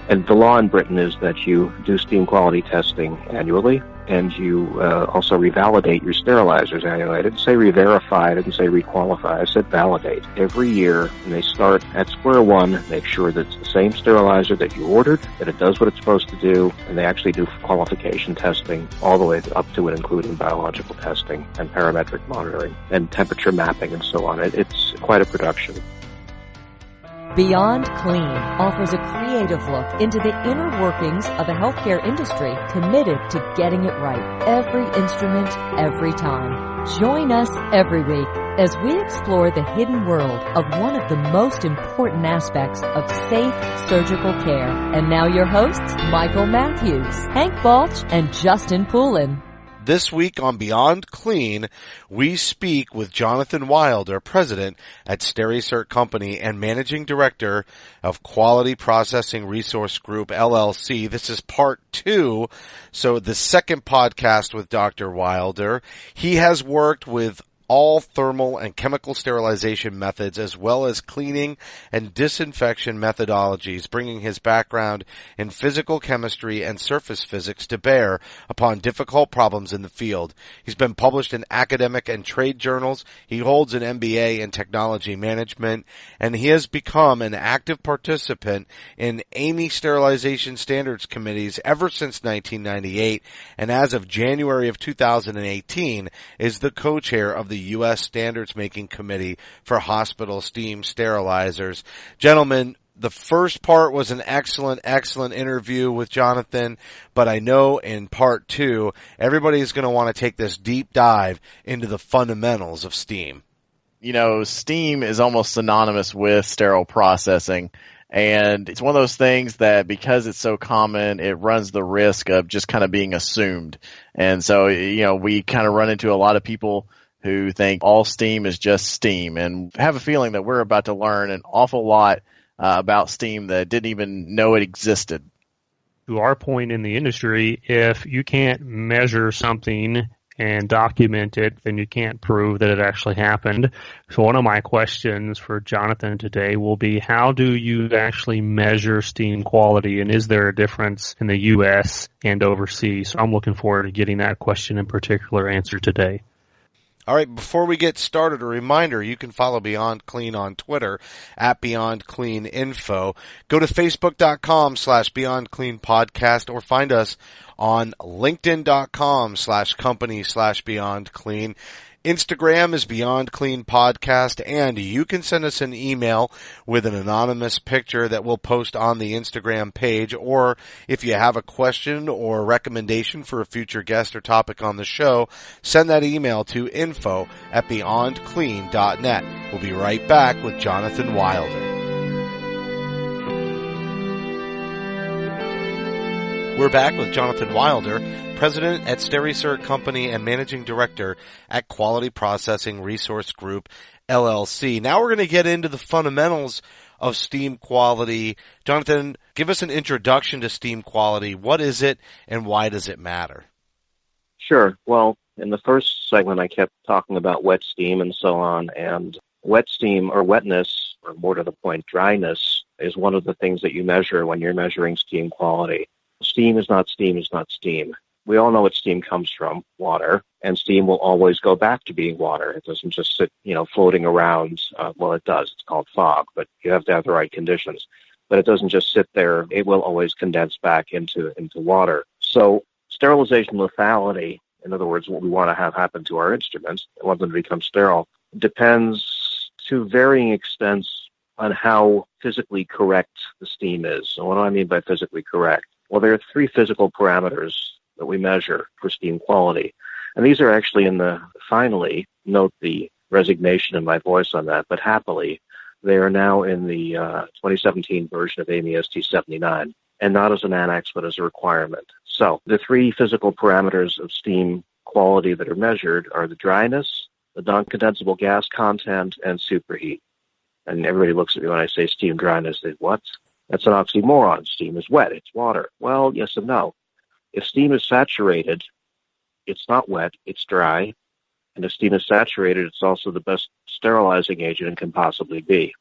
And the law in Britain is that you do steam quality testing annually, and you also revalidate your sterilizers annually. I didn't say re-verify, I didn't say requalify, I said validate. Every year, and they start at square one, make sure that it's the same sterilizer that you ordered, that it does what it's supposed to do, and they actually do qualification testing all the way up to and including biological testing and parametric monitoring and temperature mapping and so on. It's quite a production. Beyond Clean offers a creative look into the inner workings of the healthcare industry committed to getting it right every instrument, every time. Join us every week as we explore the hidden world of one of the most important aspects of safe surgical care. And now your hosts, Michael Matthews, Hank Balch, and Justin Poulin. This week on Beyond Clean, we speak with Jonathan Wilder, president at Stericert Co. and managing director of Quality Processing Resource Group, LLC. This is part 2, so the second podcast with Dr. Wilder. He has worked with all thermal and chemical sterilization methods as well as cleaning and disinfection methodologies, bringing his background in physical chemistry and surface physics to bear upon difficult problems in the field. He's been published in academic and trade journals. He holds an MBA in technology management, and he has become an active participant in AAMI sterilization standards committees ever since 1998, and as of January of 2018 is the co-chair of the U.S. Standards Making Committee for Hospital Steam Sterilizers. Gentlemen, the first part was an excellent interview with Jonathan, but I know in part 2, everybody's going to want to take this deep dive into the fundamentals of steam. You know, steam is almost synonymous with sterile processing. And it's one of those things that because it's so common, it runs the risk of just kind of being assumed. And so, you know, we kind of run into a lot of people who think all steam is just steam, and have a feeling that we're about to learn an awful lot about steam that didn't even know it existed. To our point in the industry, if you can't measure something and document it, then you can't prove that it actually happened. So one of my questions for Jonathan today will be, how do you actually measure steam quality, and is there a difference in the U.S. and overseas? So I'm looking forward to getting that question in particular answered today. All right, before we get started, a reminder, you can follow Beyond Clean on Twitter at Beyond Clean Info. Go to Facebook.com/Beyond Clean Podcast, or find us on LinkedIn.com/company/Beyond Clean. Instagram is Beyond Clean Podcast, and you can send us an email with an anonymous picture that we'll post on the Instagram page, or if you have a question or recommendation for a future guest or topic on the show, send that email to info@beyondclean.net. We'll be right back with Jonathan Wilder. We're back with Jonathan Wilder, president at Stericert Co. and managing director at Quality Processing Resource Group, LLC. Now we're going to get into the fundamentals of steam quality. Jonathan, give us an introduction to steam quality. What is it, and why does it matter? Sure. Well, in the first segment, I kept talking about wet steam and so on, and wet steam, or wetness, or more to the point, dryness, is one of the things that you measure when you're measuring steam quality. Steam is not steam is not steam. We all know what steam comes from, water, and steam will always go back to being water. It doesn't just sit, floating around. Well, it does. It's called fog, but you have to have the right conditions. But it doesn't just sit there. It will always condense back into water. So sterilization lethality, in other words, what we want to have happen to our instruments, we want them to become sterile, depends to varying extents on how physically correct the steam is. So what do I mean by physically correct? Well, there are 3 physical parameters that we measure for steam quality. And these are actually finally, note the resignation in my voice on that, but happily, they are now in the 2017 version of AAMI ST79, and not as an annex, but as a requirement. So the 3 physical parameters of steam quality that are measured are the dryness, the non-condensable gas content, and superheat. And everybody looks at me when I say steam dryness, they what? That's an oxymoron. Steam is wet. It's water. Well, yes and no. If steam is saturated, it's not wet. It's dry. And if steam is saturated, it's also the best sterilizing agent it can possibly be.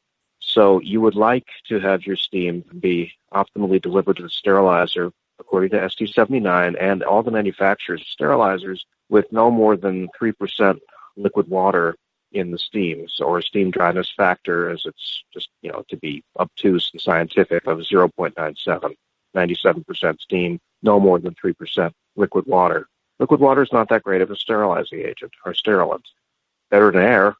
So you would like to have your steam be optimally delivered to the sterilizer according to ST79 and all the manufacturers of sterilizers with no more than 3% liquid water in the steam, or a steam dryness factor, as it's just, to be obtuse and scientific, of 0.97, 97% steam, no more than 3% liquid water. Liquid water is not that great of a sterilizing agent or sterilant. Better than air,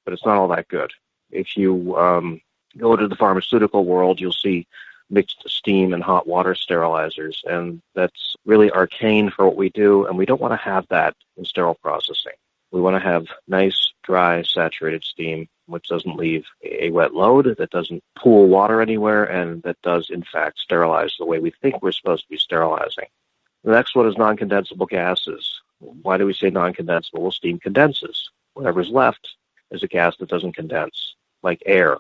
but it's not all that good. If you go to the pharmaceutical world, you'll see mixed steam and hot water sterilizers, and that's really arcane for what we do, and we don't want to have that in sterile processing. We want to have nice, dry, saturated steam, which doesn't leave a wet load, that doesn't pool water anywhere, and that does, in fact, sterilize the way we think we're supposed to be sterilizing. The next one is non-condensable gases. Why do we say non-condensable? Well, steam condenses. Whatever's left is a gas that doesn't condense, like air.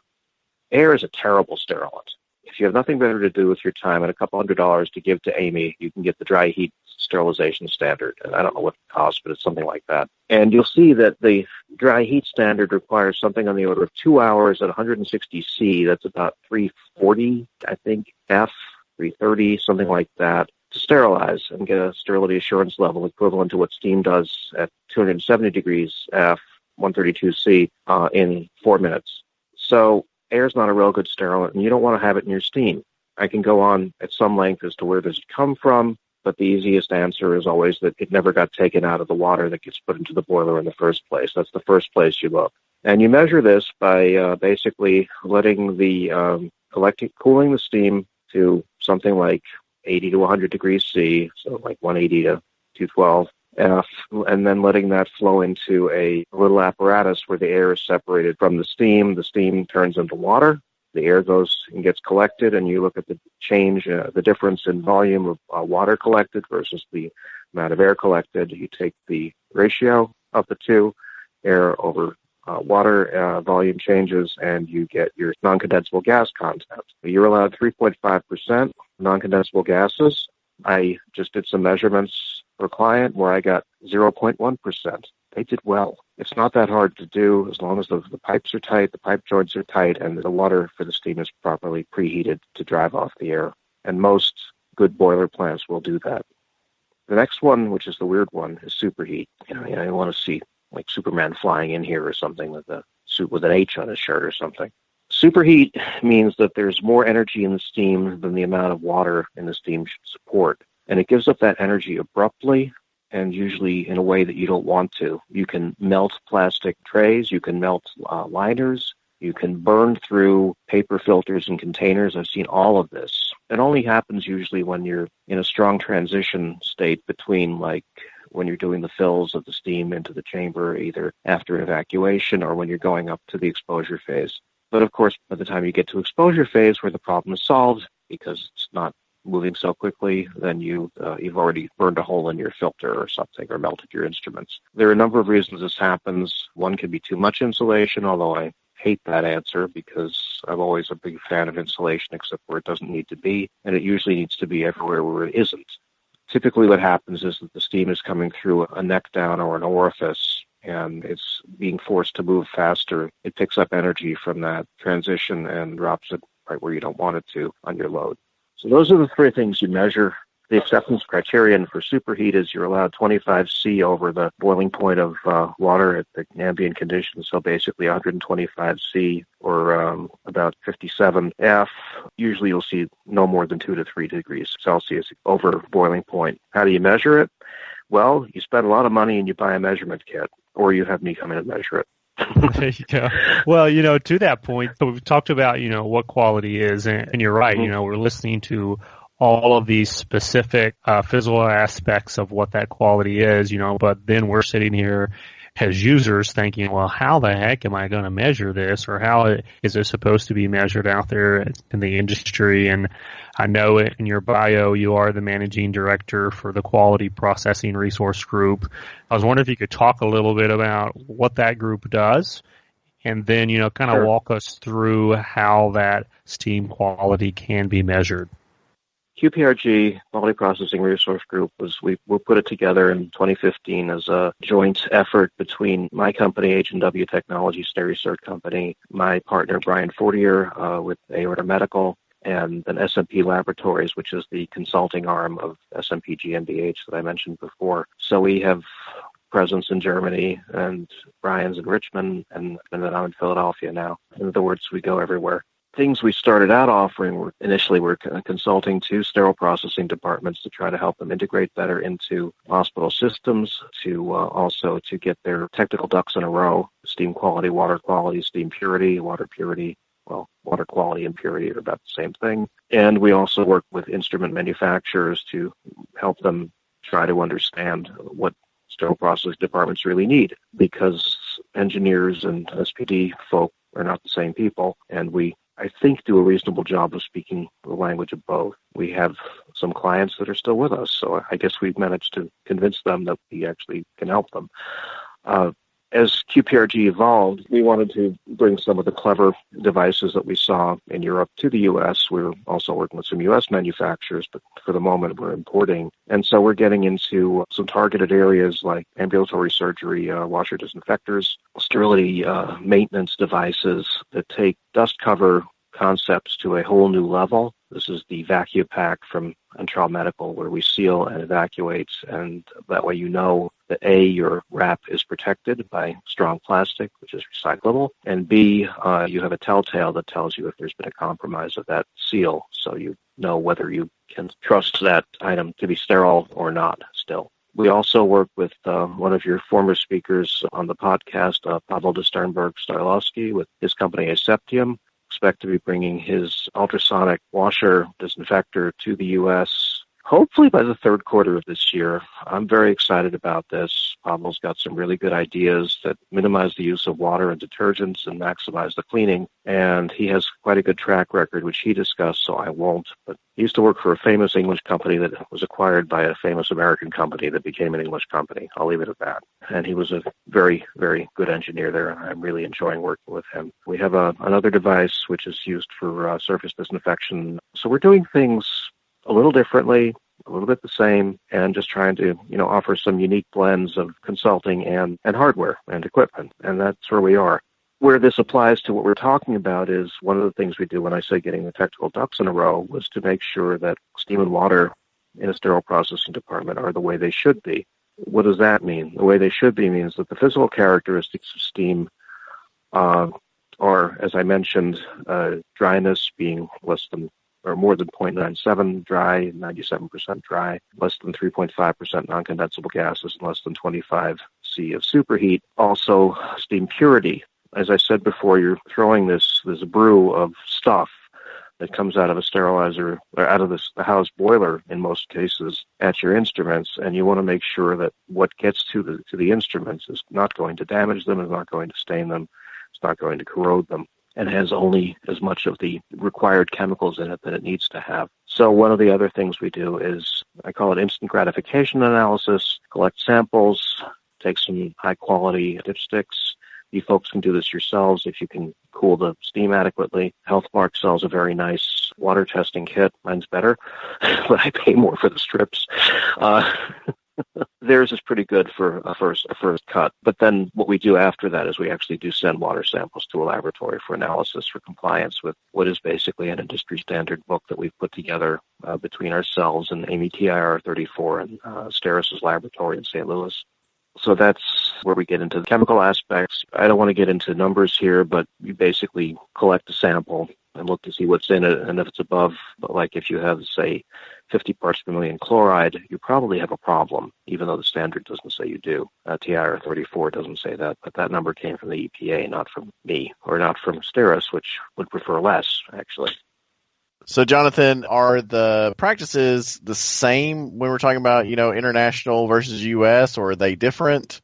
Air is a terrible sterilant. If you have nothing better to do with your time and a couple $100 to give to AAMI, you can get the dry heat sterilization standard. And I don't know what it costs, but it's something like that. And you'll see that the dry heat standard requires something on the order of 2 hours at 160 C. That's about 340, I think, F, 330, something like that, to sterilize and get a sterility assurance level equivalent to what steam does at 270 degrees F, 132 C, in 4 minutes. So air is not a real good sterilant, and you don't want to have it in your steam. I can go on at some length as to where does it come from, but the easiest answer is always that it never got taken out of the water that gets put into the boiler in the first place. That's the first place you look. And you measure this by basically letting the cooling the steam to something like 80 to 100 degrees C, so like 180 to 212 F, and then letting that flow into a little apparatus where the air is separated from the steam. The steam turns into water. The air goes and gets collected, and you look at the change, the difference in volume of water collected versus the amount of air collected. You take the ratio of the two, air over water volume changes, and you get your non-condensable gas content. You're allowed 3.5% non-condensable gases. I just did some measurements for a client where I got 0.1%. They did well. It's not that hard to do as long as the pipes are tight, the pipe joints are tight, and the water for the steam is properly preheated to drive off the air. And most good boiler plants will do that. The next one, which is the weird one, is superheat. I want to see like Superman flying in here or something with a suit with an H on his shirt or something. Superheat means that there's more energy in the steam than the amount of water in the steam should support. And it gives up that energy abruptly and usually in a way that you don't want to. You can melt plastic trays, you can melt liners, you can burn through paper filters and containers. I've seen all of this. It only happens usually when you're in a strong transition state between, like, when you're doing the fills of the steam into the chamber, either after evacuation or when you're going up to the exposure phase. But of course, by the time you get to exposure phase where the problem is solved, because it's not moving so quickly, then you've already burned a hole in your filter or something, or melted your instruments. There are a number of reasons this happens. One could be too much insulation, although I hate that answer because I'm always a big fan of insulation except where it doesn't need to be, and it usually needs to be everywhere where it isn't. Typically what happens is that the steam is coming through a neck down or an orifice, and it's being forced to move faster. It picks up energy from that transition and drops it right where you don't want it to on your load. So those are the three things you measure. The acceptance criterion for superheat is you're allowed 25 C over the boiling point of water at the ambient conditions, so basically 125 C or about 57 F. Usually you'll see no more than 2 to 3 degrees Celsius over boiling point. How do you measure it? Well, you spend a lot of money and you buy a measurement kit, or you have me come in and measure it. There you go. Well, to that point, so we've talked about, what quality is, and you're right, we're listening to all of these specific physical aspects of what that quality is, but then we're sitting here as users thinking, well, how the heck am I going to measure this, or how is it supposed to be measured out there in the industry? And I know in your bio you are the managing director for the Quality Processing Resource Group. I was wondering if you could talk a little bit about what that group does, and then, kind of Sure. walk us through how that steam quality can be measured. QPRG, Quality Processing Resource Group, we put it together in 2015 as a joint effort between my company, H&W Technology, Stericert Company, my partner, Brian Fortier, with Aorta Medical, and then SMP Laboratories, which is the consulting arm of SMP GmbH that I mentioned before. So we have presence in Germany, and Brian's in Richmond, and then I'm in Philadelphia now. In other words, we go everywhere. Things we started out offering were initially consulting to sterile processing departments to try to help them integrate better into hospital systems, to also to get their technical ducks in a row: steam quality, steam purity, water purity. Well, water quality and purity are about the same thing. And we also work with instrument manufacturers to help them try to understand what sterile processing departments really need, because engineers and SPD folk are not the same people, and we, I think, do a reasonable job of speaking the language of both. We have some clients that are still with us, so I guess we've managed to convince them that we actually can help them. As QPRG evolved, we wanted to bring some of the clever devices that we saw in Europe to the U.S. We're also working with some U.S. manufacturers, but for the moment we're importing. And so we're getting into some targeted areas like ambulatory surgery, washer disinfectors, sterility maintenance devices that take dust cover concepts to a whole new level. This is the vacuum pack from Central Medical, where we seal and evacuate, and that way you know that A, your wrap is protected by strong plastic, which is recyclable, and B, you have a telltale that tells you if there's been a compromise of that seal, so you know whether you can trust that item to be sterile or not still. We also work with one of your former speakers on the podcast, Pavel de Sternberg-Starlovsky, with his company Aseptium. Expect to be bringing his ultrasonic washer disinfector to the U.S. hopefully by the third quarter of this year. I'm very excited about this. Pavel's got some really good ideas that minimize the use of water and detergents and maximize the cleaning, and he has quite a good track record, which he discussed, so I won't. But he used to work for a famous English company that was acquired by a famous American company that became an English company. I'll leave it at that. And he was a very, very good engineer there, and I'm really enjoying working with him. We have another device which is used for surface disinfection. So we're doing things a little differently, a little bit the same, and just trying to, offer some unique blends of consulting and hardware and equipment. And that's where we are. Where this applies to what we're talking about is one of the things we do when I say getting the technical ducks in a row was to make sure that steam and water in a sterile processing department are the way they should be. What does that mean? The way they should be means that the physical characteristics of steam are, as I mentioned, dryness being less than or more than 0.97 dry, 97% dry, less than 3.5% non-condensable gases, and less than 25 C of superheat. Also, steam purity. As I said before, you're throwing this brew of stuff that comes out of a sterilizer or out of the house boiler in most cases at your instruments, and you want to make sure that what gets to the instruments is not going to damage them, is not going to stain them, it's not going to corrode them, and has only as much of the required chemicals in it that it needs to have. So one of the other things we do is, I call it instant gratification analysis, collect samples, take some high-quality dipsticks. You folks can do this yourselves if you can cool the steam adequately. HealthMark sells a very nice water testing kit. Mine's better, but I pay more for the strips. Theirs is pretty good for a first cut. But then what we do after that is we actually do send water samples to a laboratory for analysis for compliance with what is basically an industry standard book that we've put together between ourselves and AAMI TIR 34 and Steris's laboratory in St. Louis. So that's where we get into the chemical aspects. I don't want to get into numbers here, but you basically collect a sample and look to see what's in it. And if it's above, like if you have, say, 50 parts per million chloride, you probably have a problem, even though the standard doesn't say you do. TIR 34 doesn't say that, but that number came from the EPA, not from me, or not from Steris, which would prefer less, actually. So, Jonathan, are the practices the same when we're talking about, international versus U.S., or are they different?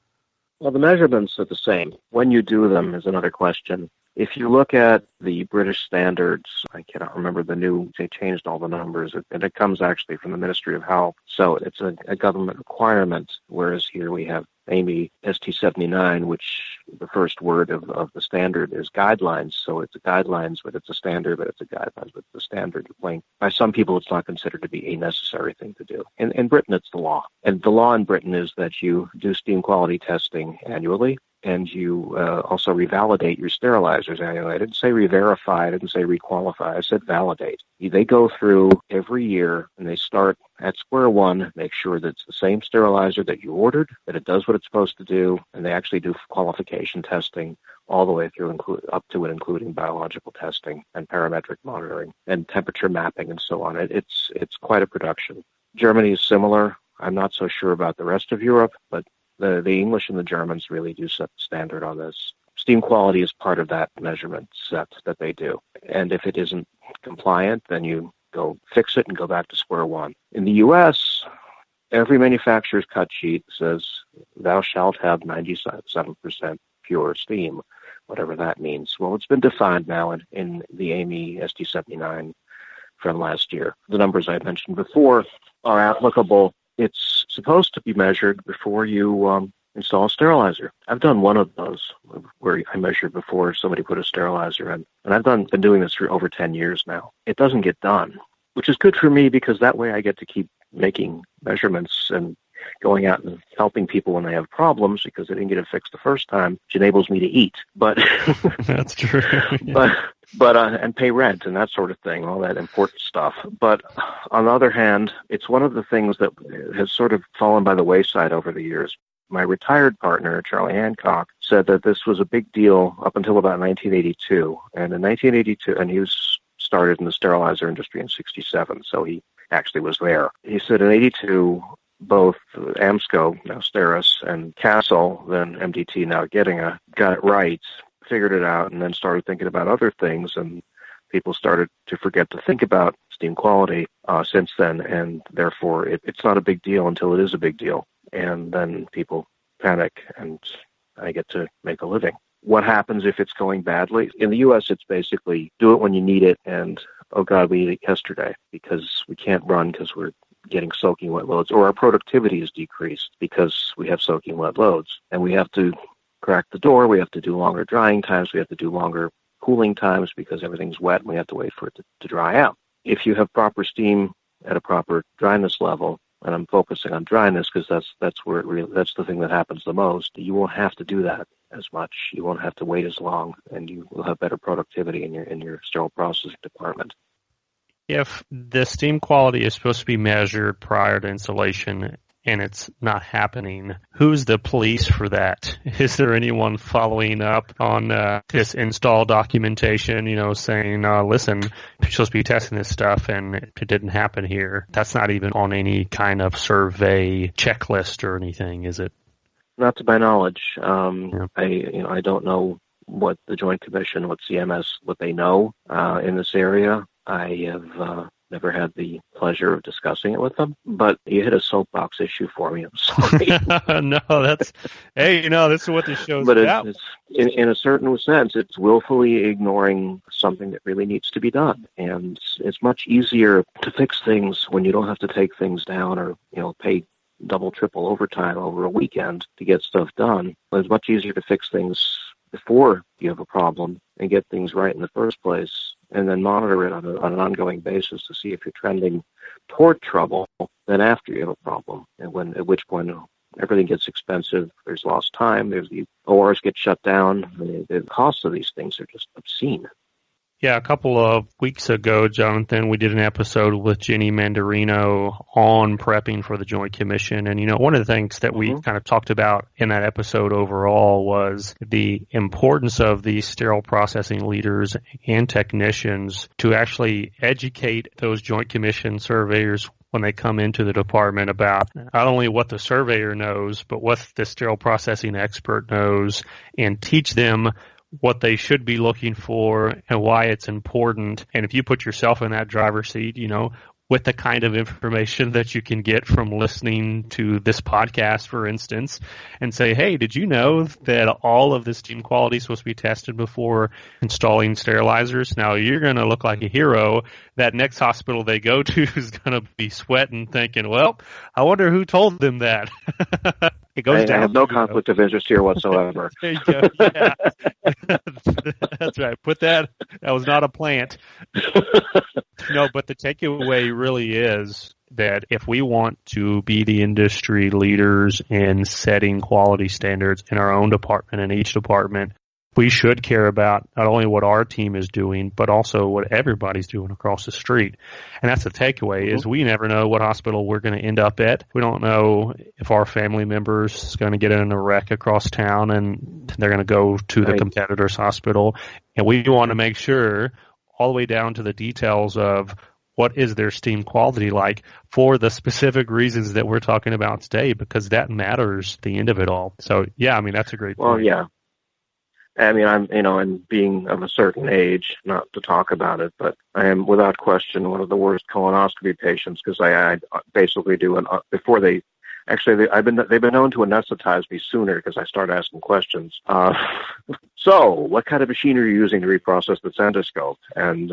Well, the measurements are the same. When you do them is another question. If you look at the British standards, I cannot remember they changed all the numbers, and it comes actually from the Ministry of Health. So it's a government requirement, whereas here we have AAMI ST79, which the first word of the standard is guidelines. So it's a guidelines, but it's a standard, but it's a guidelines, but it's a standard. By some people, it's not considered to be a necessary thing to do. In Britain, it's the law. And the law in Britain is that you do steam quality testing annually, and you also revalidate your sterilizers annually. I didn't say re-verify, I didn't say requalify, I said validate. They go through every year, and they start at square one, make sure that it's the same sterilizer that you ordered, that it does what it's supposed to do, and they actually do qualification testing all the way through, up to and including biological testing and parametric monitoring and temperature mapping and so on. It's quite a production. Germany is similar. I'm not so sure about the rest of Europe, but the English and the Germans really do set the standard on this. Steam quality is part of that measurement set that they do. And if it isn't compliant, then you go fix it and go back to square one. In the U.S., every manufacturer's cut sheet says thou shalt have 97% pure steam, whatever that means. Well, it's been defined now in the AAMI ST79 from last year. The numbers I mentioned before are applicable. It's supposed to be measured before you install a sterilizer. I've done one of those where I measured before somebody put a sterilizer in, and I've been doing this for over 10 years now. It doesn't get done, which is good for me because that way I get to keep making measurements and going out and helping people when they have problems because they didn't get it fixed the first time, which enables me to eat. But that's true. But and pay rent and that sort of thing, all that important stuff. But on the other hand, it's one of the things that has sort of fallen by the wayside over the years. My retired partner, Charlie Hancock, said that this was a big deal up until about 1982. And in 1982, and he was started in the sterilizer industry in 67, so he actually was there. He said in 82, both AMSCO, now Steris, and Castle, then MDT, now Getinge, got it right, figured it out, and then started thinking about other things, and people started to forget to think about steam quality since then, and therefore it's not a big deal until it is a big deal, and then people panic, and I get to make a living. What happens if it's going badly? In the U.S., it's basically do it when you need it, and oh God, we need it yesterday, because we can't run because we're getting soaking wet loads, or our productivity is decreased because we have soaking wet loads, and we have to crack the door, we have to do longer drying times, we have to do longer cooling times because everything's wet and we have to wait for it to dry out. If you have proper steam at a proper dryness level, and I'm focusing on dryness because that's where that's the thing that happens the most, you won't have to do that as much. You won't have to wait as long, and you will have better productivity in your sterile processing department. If the steam quality is supposed to be measured prior to installation and it's not happening, who's the police for that? Is there anyone following up on this install documentation, saying, listen, you're supposed to be testing this stuff and it didn't happen here? That's not even on any kind of survey checklist or anything, is it? Not to my knowledge. I don't know what the Joint Commission, what CMS, what they know in this area. I have never had the pleasure of discussing it with them, but you hit a soapbox issue for me. I'm sorry. No, this is what this show's but about. It's, in a certain sense, it's willfully ignoring something that really needs to be done. And it's much easier to fix things when you don't have to take things down or, pay double, triple overtime over a weekend to get stuff done. But it's much easier to fix things before you have a problem and get things right in the first place, and then monitor it on an ongoing basis to see if you're trending toward trouble than after you have a problem. And at which point everything gets expensive, there's lost time, there's the ORs get shut down, the costs of these things are just obscene. Yeah, a couple of weeks ago, Jonathan, we did an episode with Jenny Mandarino on prepping for the Joint Commission. And, one of the things that we kind of talked about in that episode overall was the importance of these sterile processing leaders and technicians to actually educate those Joint Commission surveyors when they come into the department about not only what the surveyor knows, but what the sterile processing expert knows, and teach them what they should be looking for and why it's important. And if you put yourself in that driver's seat, with the kind of information that you can get from listening to this podcast, for instance, and say, hey, did you know that all of this steam quality is supposed to be tested before installing sterilizers? Now, you're going to look like a hero. That next hospital they go to is going to be sweating, thinking, well, I wonder who told them that. It goes down. I have no conflict of interest here whatsoever. There you go. Yeah. That's right. That was not a plant. No, but the takeaway really is that if we want to be the industry leaders in setting quality standards in our own department, in each department, we should care about not only what our team is doing, but also what everybody's doing across the street. And that's the takeaway, is we never know what hospital we're going to end up at. We don't know if our family member's is going to get in a wreck across town and they're going to go to the competitor's hospital. And we want to make sure, all the way down to the details of what is their steam quality like, for the specific reasons that we're talking about today, because that matters at the end of it all. So, yeah, I mean, that's a great point. Well, yeah. I mean, and being of a certain age, not to talk about it, but I am without question one of the worst colonoscopy patients, because I basically do before they. Actually, they've been known to anesthetize me sooner because I start asking questions. So, what kind of machine are you using to reprocess the endoscope? And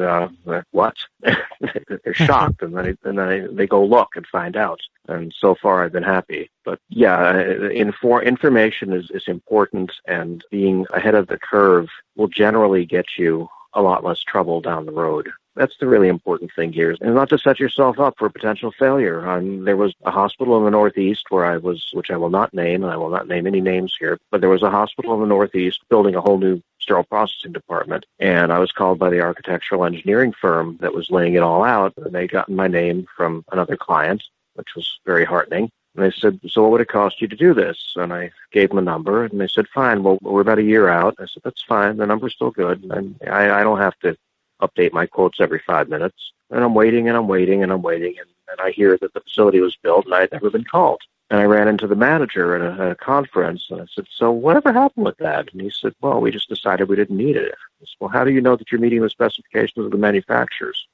what? They're shocked, and then they go look and find out. And so far, I've been happy. But yeah, information is important, and being ahead of the curve will generally get you a lot less trouble down the road. That's the really important thing here, and not to set yourself up for potential failure. There was a hospital in the Northeast where I was, which I will not name, and I will not name any names here, but there was a hospital in the Northeast building a whole new sterile processing department, and I was called by the architectural engineering firm that was laying it all out, and they'd gotten my name from another client, which was very heartening. And they said, so what would it cost you to do this? And I gave them a number, and they said, fine, well, we're about a year out. I said, that's fine. The number's still good. And I don't have to update my quotes every 5 minutes. And I'm waiting, and I hear that the facility was built, and I had never been called. And I ran into the manager at a conference, and I said, so whatever happened with that? And he said, well, we just decided we didn't need it. I said, well, how do you know that you're meeting the specifications of the manufacturers?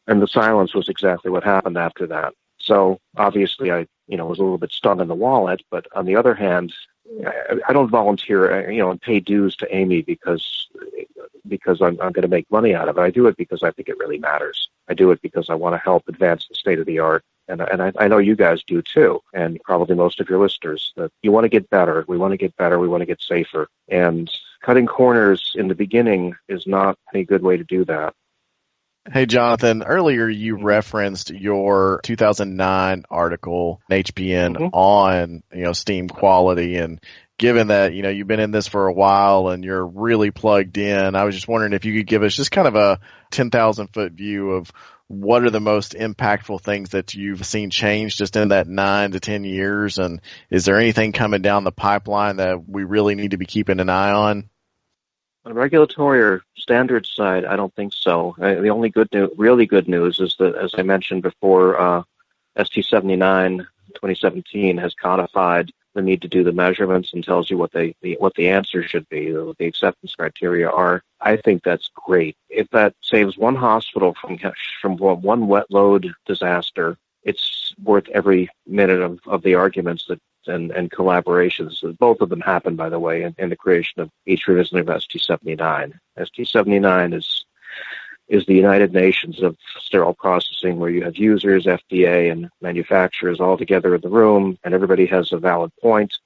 And the silence was exactly what happened after that. So obviously I was a little bit stung in the wallet, but on the other hand, I don't volunteer, and pay dues to AAMI because I'm going to make money out of it. I do it because I think it really matters. I do it because I want to help advance the state of the art. And I know you guys do too, and probably most of your listeners, that you want to get better. We want to get better. We want to get safer. And cutting corners in the beginning is not a good way to do that. Hey, Jonathan, earlier you referenced your 2009 article in HPN on, steam quality. And given that, you've been in this for a while and you're really plugged in, I was just wondering if you could give us just kind of a 10,000-foot view of what are the most impactful things that you've seen change just in that 9 to 10 years? And is there anything coming down the pipeline that we really need to be keeping an eye on? On the regulatory or standards side, I don't think so. The only really good news is that, as I mentioned before, ST79 2017 has codified the need to do the measurements and tells you what the answer should be, what the acceptance criteria are. I think that's great. If that saves one hospital from one wet load disaster, it's worth every minute of the arguments and collaborations. Both of them happen, by the way, in the creation of each revision of ST79. ST79 is the United Nations of sterile processing, where you have users, FDA, and manufacturers all together in the room, and everybody has a valid point.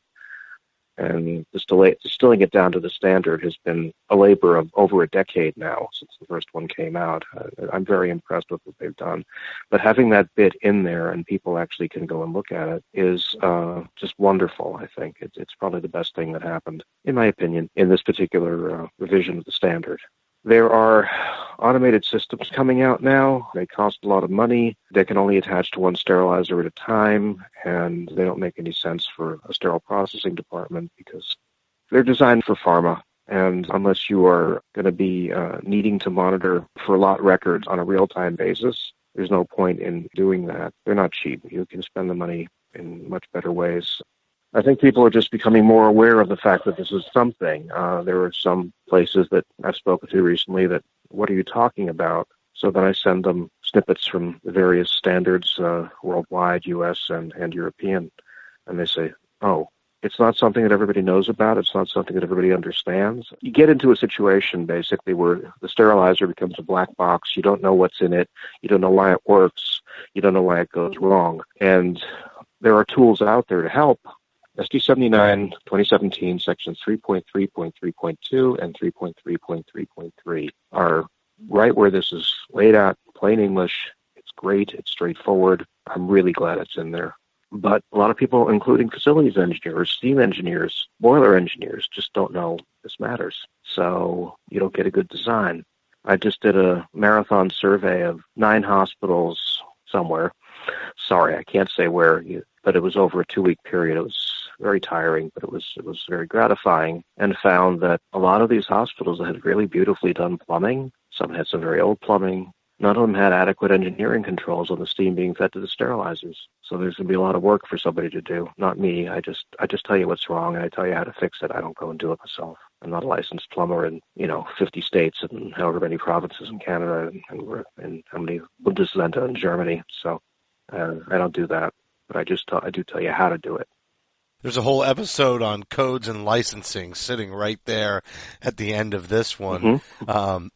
And distilling it down to the standard has been a labor of over a decade now since the first one came out. I'm very impressed with what they've done. But having that bit in there and people actually can go and look at it is just wonderful, I think. It's probably the best thing that happened, in my opinion, in this particular revision of the standard. There are automated systems coming out now. They cost a lot of money. They can only attach to one sterilizer at a time, and they don't make any sense for a sterile processing department because they're designed for pharma. And unless you are going to be needing to monitor for lot records on a real-time basis, there's no point in doing that. They're not cheap. You can spend the money in much better ways. I think people are just becoming more aware of the fact that this is something. There are some places that I've spoken to recently that, what are you talking about? So then I send them snippets from the various standards, worldwide, U.S. and European, and they say, oh, it's not something that everybody knows about. It's not something that everybody understands. You get into a situation, basically, where the sterilizer becomes a black box. You don't know what's in it. You don't know why it works. You don't know why it goes wrong. And there are tools out there to help. SD 79 2017 sections 3.3.3.2 and 3.3.3.3 are right where this is laid out, plain English. It's great. It's straightforward. I'm really glad it's in there. But a lot of people, including facilities engineers, steam engineers, boiler engineers, just don't know this matters. So you don't get a good design. I just did a marathon survey of 9 hospitals somewhere. Sorry, I can't say where, but it was over a 2-week period. It was very tiring, but it was very gratifying, and found that a lot of these hospitals had really beautifully done plumbing. Some had some very old plumbing. None of them had adequate engineering controls on the steam being fed to the sterilizers. So there's going to be a lot of work for somebody to do, not me. I just tell you what's wrong, and I tell you how to fix it. I don't go and do it myself. I'm not a licensed plumber in 50 states and however many provinces in Canada and how many Bundesländer in Germany. So I don't do that, but I do tell you how to do it. There's a whole episode on codes and licensing sitting right there at the end of this one. Mm-hmm.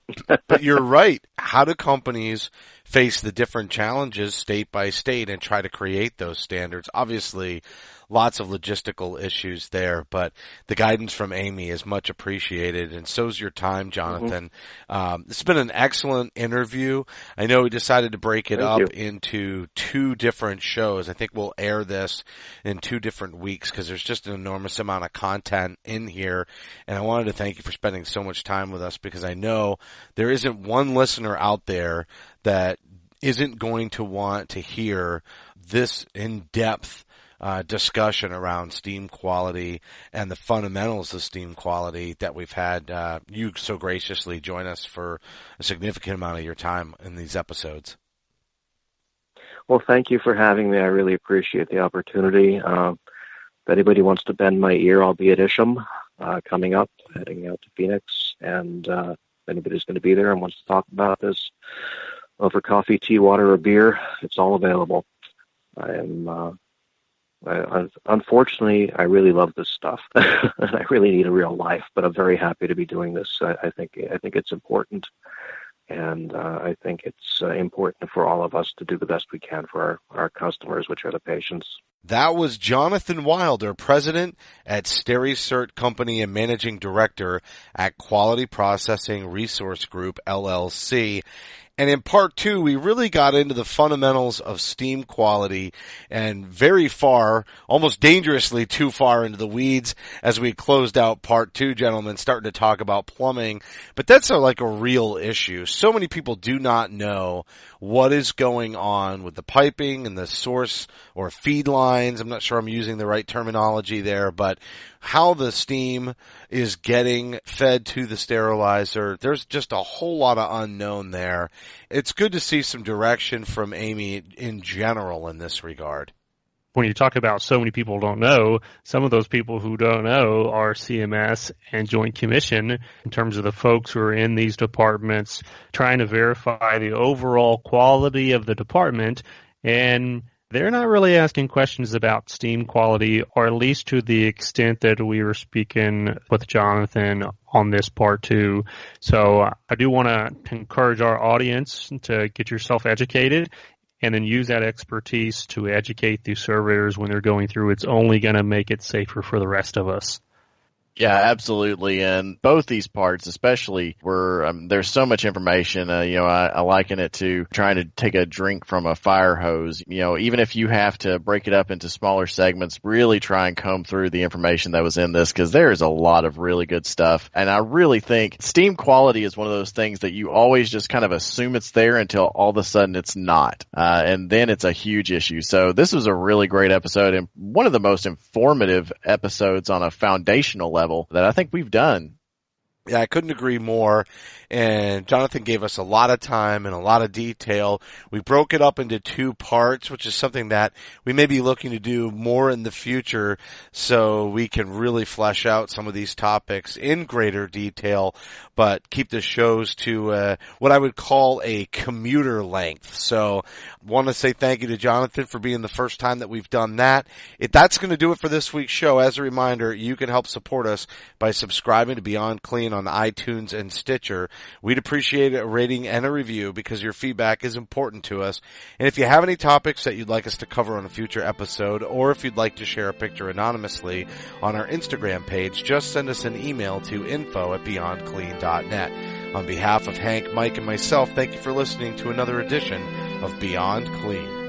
But you're right. How do companies face the different challenges state by state and try to create those standards? Obviously, lots of logistical issues there, but the guidance from AAMI is much appreciated, and so's your time, Jonathan. Mm-hmm. It's been an excellent interview. I know we decided to break it up into 2 different shows. I think we'll air this in 2 different weeks because there's just an enormous amount of content in here, and I wanted to thank you for spending so much time with us because I know there isn't one listener out there that isn't going to want to hear this in-depth discussion around steam quality and the fundamentals of steam quality that we've had you so graciously join us for a significant amount of your time in these episodes. Well, thank you for having me. I really appreciate the opportunity. If anybody wants to bend my ear, I'll be at Isham coming up, heading out to Phoenix, and if anybody's going to be there and wants to talk about this over coffee, tea, water, or beer, it's all available. Unfortunately, I really love this stuff, and I really need a real life. But I'm very happy to be doing this. I think it's important, and I think it's important for all of us to do the best we can for our customers, which are the patients. That was Jonathan Wilder, president at Stericert Co and managing director at Quality Processing Resource Group, LLC. And in part 2, we really got into the fundamentals of steam quality and very far, almost dangerously too far into the weeds as we closed out part 2, gentlemen, starting to talk about plumbing. But that's like a real issue. So many people do not know what is going on with the piping and the source or feed lines. I'm not sure I'm using the right terminology there, but how the steam is getting fed to the sterilizer. There's just a whole lot of unknown there. It's good to see some direction from AAMI in general in this regard. When you talk about so many people don't know, some of those people who don't know are CMS and Joint Commission in terms of the folks who are in these departments trying to verify the overall quality of the department, and they're not really asking questions about steam quality, or at least to the extent that we were speaking with Jonathan on this part 2. So I do want to encourage our audience to get yourself educated and then use that expertise to educate the surveyors when they're going through. It's only going to make it safer for the rest of us. Yeah, absolutely. And both these parts, especially where there's so much information, I liken it to trying to take a drink from a fire hose. Even if you have to break it up into smaller segments, really try and comb through the information that was in this, because there is a lot of really good stuff. And I really think steam quality is one of those things that you always just kind of assume it's there until all of a sudden it's not. And then it's a huge issue. So this was a really great episode and one of the most informative episodes on a foundational level that I think we've done. Yeah, I couldn't agree more. And Jonathan gave us a lot of time and a lot of detail. We broke it up into 2 parts, which is something that we may be looking to do more in the future so we can really flesh out some of these topics in greater detail, but keep the shows to what I would call a commuter length. So I want to say thank you to Jonathan for being the first time that we've done that. That's going to do it for this week's show. As a reminder, you can help support us by subscribing to Beyond Clean on iTunes and Stitcher. We'd appreciate a rating and a review because your feedback is important to us. And if you have any topics that you'd like us to cover on a future episode, or if you'd like to share a picture anonymously on our Instagram page, just send us an email to info@beyondclean.net. On behalf of Hank, Mike, and myself, thank you for listening to another edition of Beyond Clean.